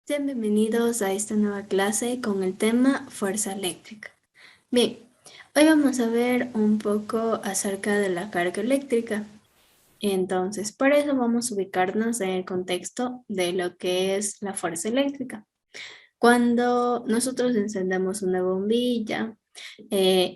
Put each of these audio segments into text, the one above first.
Sean bienvenidos a esta nueva clase con el tema fuerza eléctrica. Bien, hoy vamos a ver un poco acerca de la carga eléctrica. Entonces, para eso vamos a ubicarnos en el contexto de lo que es la fuerza eléctrica. Cuando nosotros encendemos una bombilla,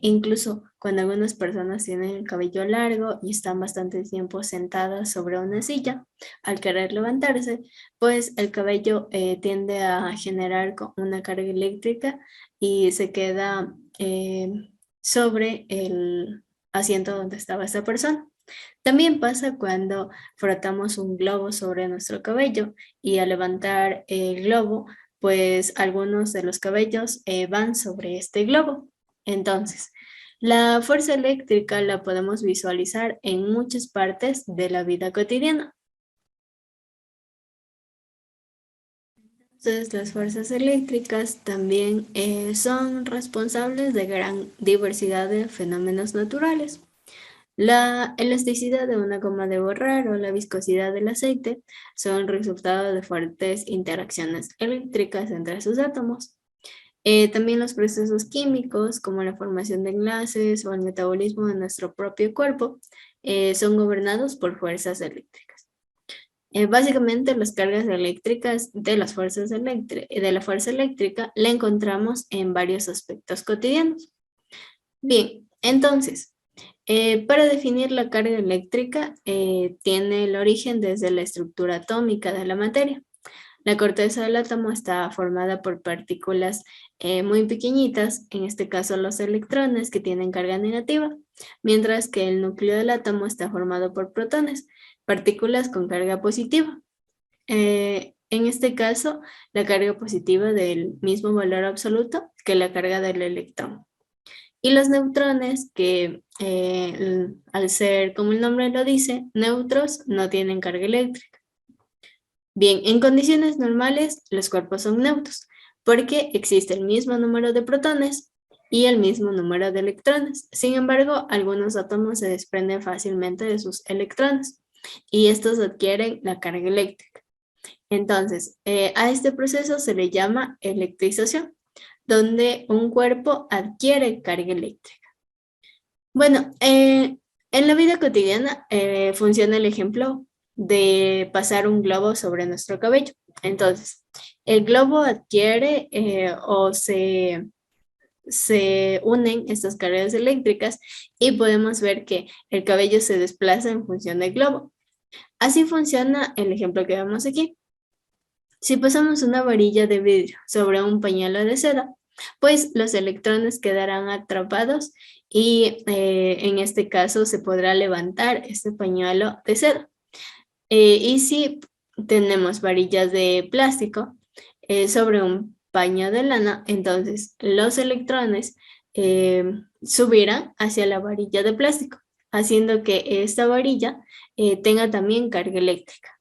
incluso cuando algunas personas tienen el cabello largo y están bastante tiempo sentadas sobre una silla, al querer levantarse, pues el cabello tiende a generar una carga eléctrica y se queda sobre el asiento donde estaba esa persona. También pasa cuando frotamos un globo sobre nuestro cabello y al levantar el globo, pues algunos de los cabellos van sobre este globo. Entonces, la fuerza eléctrica la podemos visualizar en muchas partes de la vida cotidiana. Entonces, las fuerzas eléctricas también son responsables de gran diversidad de fenómenos naturales. La elasticidad de una goma de borrar o la viscosidad del aceite son resultado de fuertes interacciones eléctricas entre sus átomos. También los procesos químicos, como la formación de enlaces o el metabolismo de nuestro propio cuerpo, son gobernados por fuerzas eléctricas. Básicamente, las cargas eléctricas de de la fuerza eléctrica la encontramos en varios aspectos cotidianos. Bien, entonces, para definir la carga eléctrica, tiene el origen desde la estructura atómica de la materia. La corteza del átomo está formada por partículas muy pequeñitas, en este caso los electrones que tienen carga negativa, mientras que el núcleo del átomo está formado por protones, partículas con carga positiva. En este caso, la carga positiva del mismo valor absoluto que la carga del electrón. Y los neutrones, que al ser, como el nombre lo dice, neutros, no tienen carga eléctrica. Bien, en condiciones normales, los cuerpos son neutros, porque existe el mismo número de protones y el mismo número de electrones. Sin embargo, algunos átomos se desprenden fácilmente de sus electrones y estos adquieren la carga eléctrica. Entonces, a este proceso se le llama electrización, donde un cuerpo adquiere carga eléctrica. Bueno, en la vida cotidiana funciona el ejemplo de pasar un globo sobre nuestro cabello. Entonces, el globo adquiere se unen estas cargas eléctricas y podemos ver que el cabello se desplaza en función del globo. Así funciona el ejemplo que vemos aquí. Si pasamos una varilla de vidrio sobre un pañuelo de seda, pues los electrones quedarán atrapados y en este caso se podrá levantar este pañuelo de seda. Y si tenemos varillas de plástico sobre un paño de lana, entonces los electrones subirán hacia la varilla de plástico, haciendo que esta varilla tenga también carga eléctrica.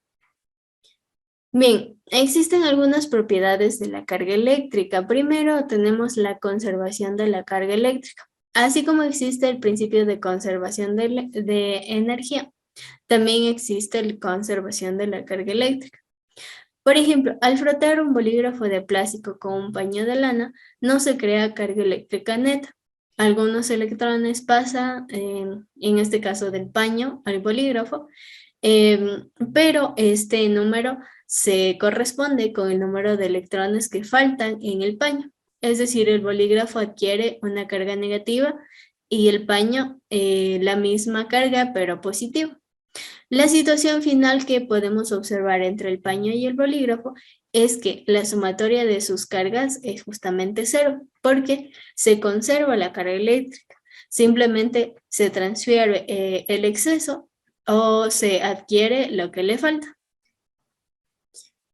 Bien, existen algunas propiedades de la carga eléctrica. Primero tenemos la conservación de la carga eléctrica, así como existe el principio de conservación de energía. También existe la conservación de la carga eléctrica. Por ejemplo, al frotar un bolígrafo de plástico con un paño de lana, no se crea carga eléctrica neta. Algunos electrones pasan, en este caso del paño al bolígrafo, pero este número se corresponde con el número de electrones que faltan en el paño. Es decir, el bolígrafo adquiere una carga negativa y el paño la misma carga, pero positiva. La situación final que podemos observar entre el paño y el bolígrafo es que la sumatoria de sus cargas es justamente cero, porque se conserva la carga eléctrica. Simplemente se transfiere el exceso o se adquiere lo que le falta.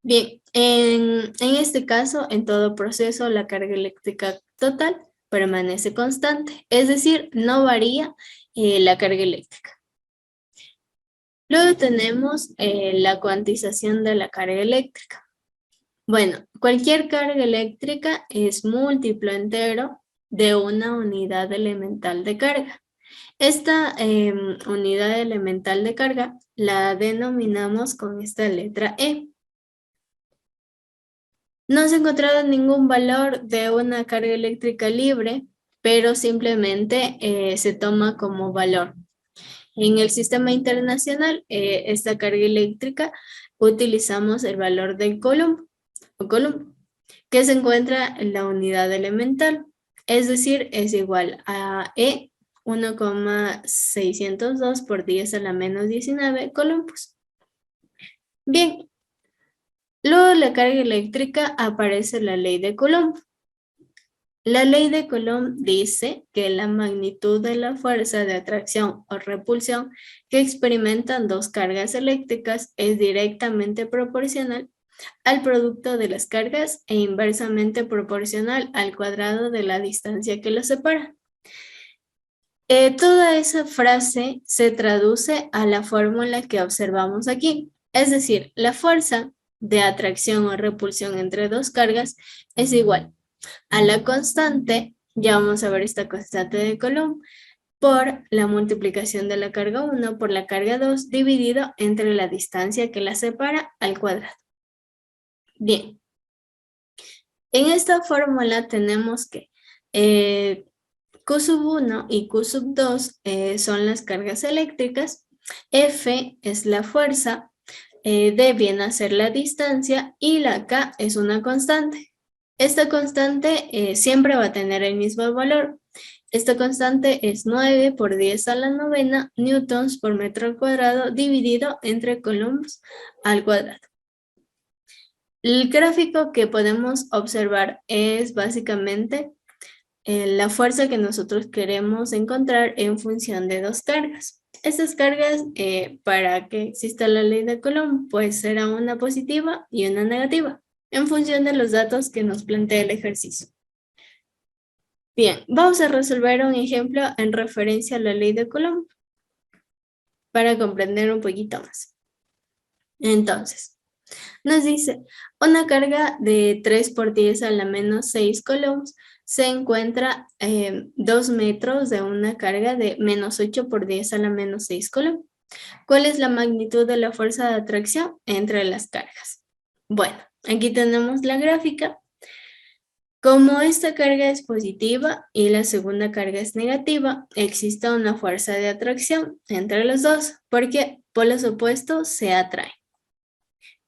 Bien, en este caso, en todo proceso, la carga eléctrica total permanece constante, es decir, no varía la carga eléctrica. Luego tenemos la cuantización de la carga eléctrica. Bueno, cualquier carga eléctrica es múltiplo entero de una unidad elemental de carga. Esta unidad elemental de carga la denominamos con esta letra E. No se ha encontrado ningún valor de una carga eléctrica libre, pero simplemente se toma como valor. En el sistema internacional, esta carga eléctrica utilizamos el valor del Coulomb, o Coulomb, que se encuentra en la unidad elemental, es decir, es igual a E 1,602 por 10 a la menos 19 coulombs. Bien, luego de la carga eléctrica aparece la ley de Coulomb. La ley de Coulomb dice que la magnitud de la fuerza de atracción o repulsión que experimentan dos cargas eléctricas es directamente proporcional al producto de las cargas e inversamente proporcional al cuadrado de la distancia que los separa. Toda esa frase se traduce a la fórmula que observamos aquí, es decir, la fuerza de atracción o repulsión entre dos cargas es igual a la constante, ya vamos a ver esta constante de Coulomb, por la multiplicación de la carga 1 por la carga 2 dividido entre la distancia que la separa al cuadrado. Bien, en esta fórmula tenemos que Q sub 1 y Q sub 2 son las cargas eléctricas, F es la fuerza, D viene a ser la distancia y la K es una constante. Esta constante siempre va a tener el mismo valor. Esta constante es 9 por 10 a la novena newtons por metro al cuadrado dividido entre coulombs al cuadrado. El gráfico que podemos observar es básicamente la fuerza que nosotros queremos encontrar en función de dos cargas. Estas cargas, para que exista la ley de Coulomb, pues será una positiva y una negativa, en función de los datos que nos plantea el ejercicio. Bien, vamos a resolver un ejemplo en referencia a la ley de Coulomb para comprender un poquito más. Entonces, nos dice, una carga de 3 por 10 a la menos 6 coulombs se encuentra 2 metros de una carga de menos 8 por 10 a la menos 6 coulombs. ¿Cuál es la magnitud de la fuerza de atracción entre las cargas? Bueno, aquí tenemos la gráfica. Como esta carga es positiva y la segunda carga es negativa, existe una fuerza de atracción entre los dos, porque polos opuestos se atraen.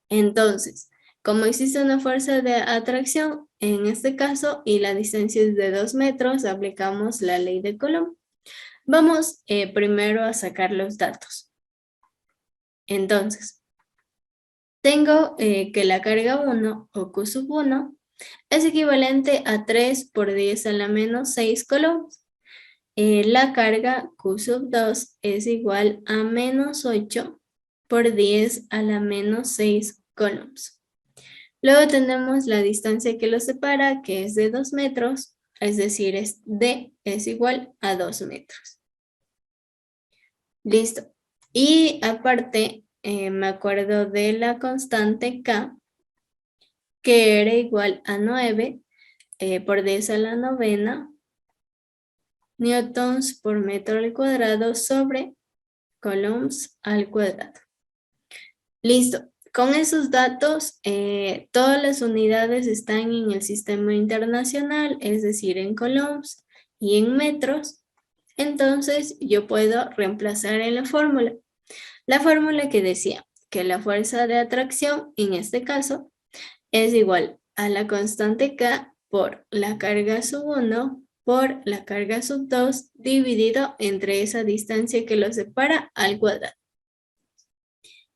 Entonces, como existe una fuerza de atracción, en este caso, y la distancia es de 2 metros, aplicamos la ley de Coulomb. Vamos primero a sacar los datos. Entonces, tengo que la carga 1, o Q sub 1, es equivalente a 3 por 10 a la menos 6 coulombs. La carga Q sub 2 es igual a menos 8 por 10 a la menos 6 coulombs. Luego tenemos la distancia que los separa, que es de 2 metros, es decir, D es igual a 2 metros. Listo. Y aparte, me acuerdo de la constante K, que era igual a 9 por 10 a la novena newtons por metro al cuadrado sobre coulombs al cuadrado. Listo. Con esos datos, todas las unidades están en el sistema internacional, es decir, en coulombs y en metros. Entonces, yo puedo reemplazar en la fórmula. La fórmula que decía que la fuerza de atracción, en este caso, es igual a la constante K por la carga sub 1 por la carga sub 2 dividido entre esa distancia que lo separa al cuadrado.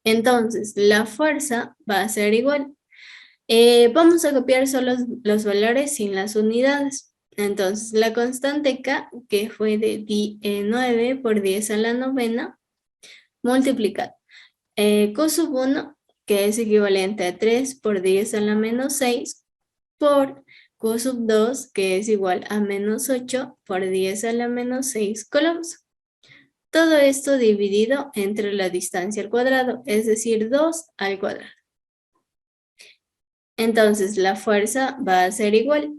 Entonces, la fuerza va a ser igual. Vamos a copiar solo los valores sin las unidades. Entonces, la constante K, que fue de 9 por 10 a la novena, multiplicado. Q sub 1, que es equivalente a 3 por 10 a la menos 6, por Q sub 2, que es igual a menos 8 por 10 a la menos 6 coulombs. Todo esto dividido entre la distancia al cuadrado, es decir, 2 al cuadrado. Entonces, la fuerza va a ser igual.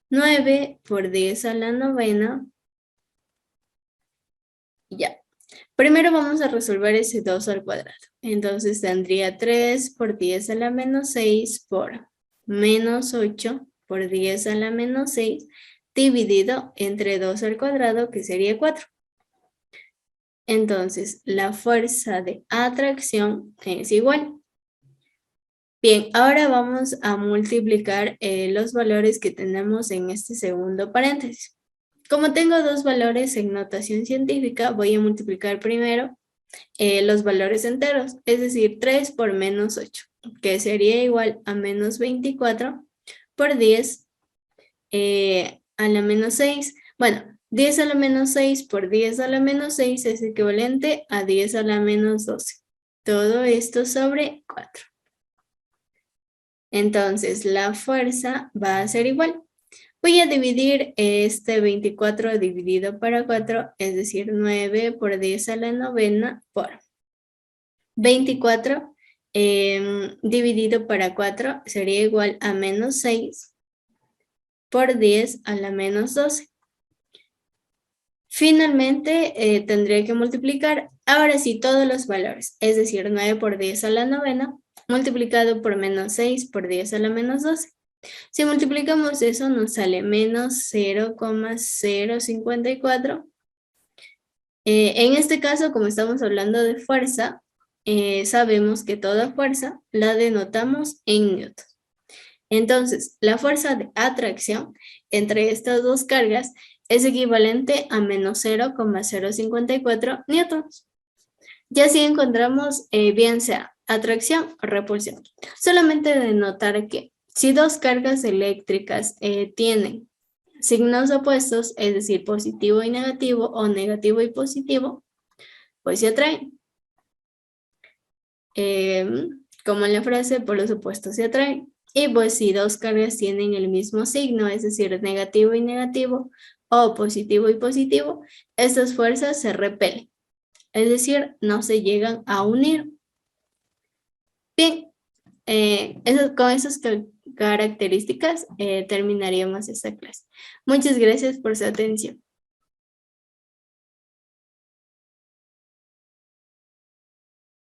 9 por 10 a la novena. Ya. Primero vamos a resolver ese 2 al cuadrado. Entonces, tendría 3 por 10 a la menos 6 por menos 8 por 10 a la menos 6 dividido entre 2 al cuadrado, que sería 4. Entonces, la fuerza de atracción es igual. Bien, ahora vamos a multiplicar los valores que tenemos en este segundo paréntesis. Como tengo dos valores en notación científica, voy a multiplicar primero los valores enteros, es decir, 3 por menos 8, que sería igual a menos 24 por 10 a la menos 6. Bueno, 10 a la menos 6 por 10 a la menos 6 es equivalente a 10 a la menos 12. Todo esto sobre 4. Entonces, la fuerza va a ser igual. Voy a dividir este 24 dividido para 4, es decir, 9 por 10 a la novena por 24 dividido para 4 sería igual a menos 6 por 10 a la menos 12. Finalmente, tendré que multiplicar ahora sí todos los valores, es decir, 9 por 10 a la novena multiplicado por menos 6 por 10 a la menos 12. Si multiplicamos eso, nos sale menos 0,054. En este caso, como estamos hablando de fuerza, sabemos que toda fuerza la denotamos en newtons. Entonces, la fuerza de atracción entre estas dos cargas es equivalente a menos 0,054 newtons. Ya si encontramos bien sea atracción o repulsión, solamente denotar que si dos cargas eléctricas tienen signos opuestos, es decir, positivo y negativo o negativo y positivo, pues se atraen. Como en la frase, por los opuestos se atraen. Y pues si dos cargas tienen el mismo signo, es decir, negativo y negativo o positivo y positivo, estas fuerzas se repelen, es decir, no se llegan a unir. Bien, con esas características terminaríamos esta clase. Muchas gracias por su atención.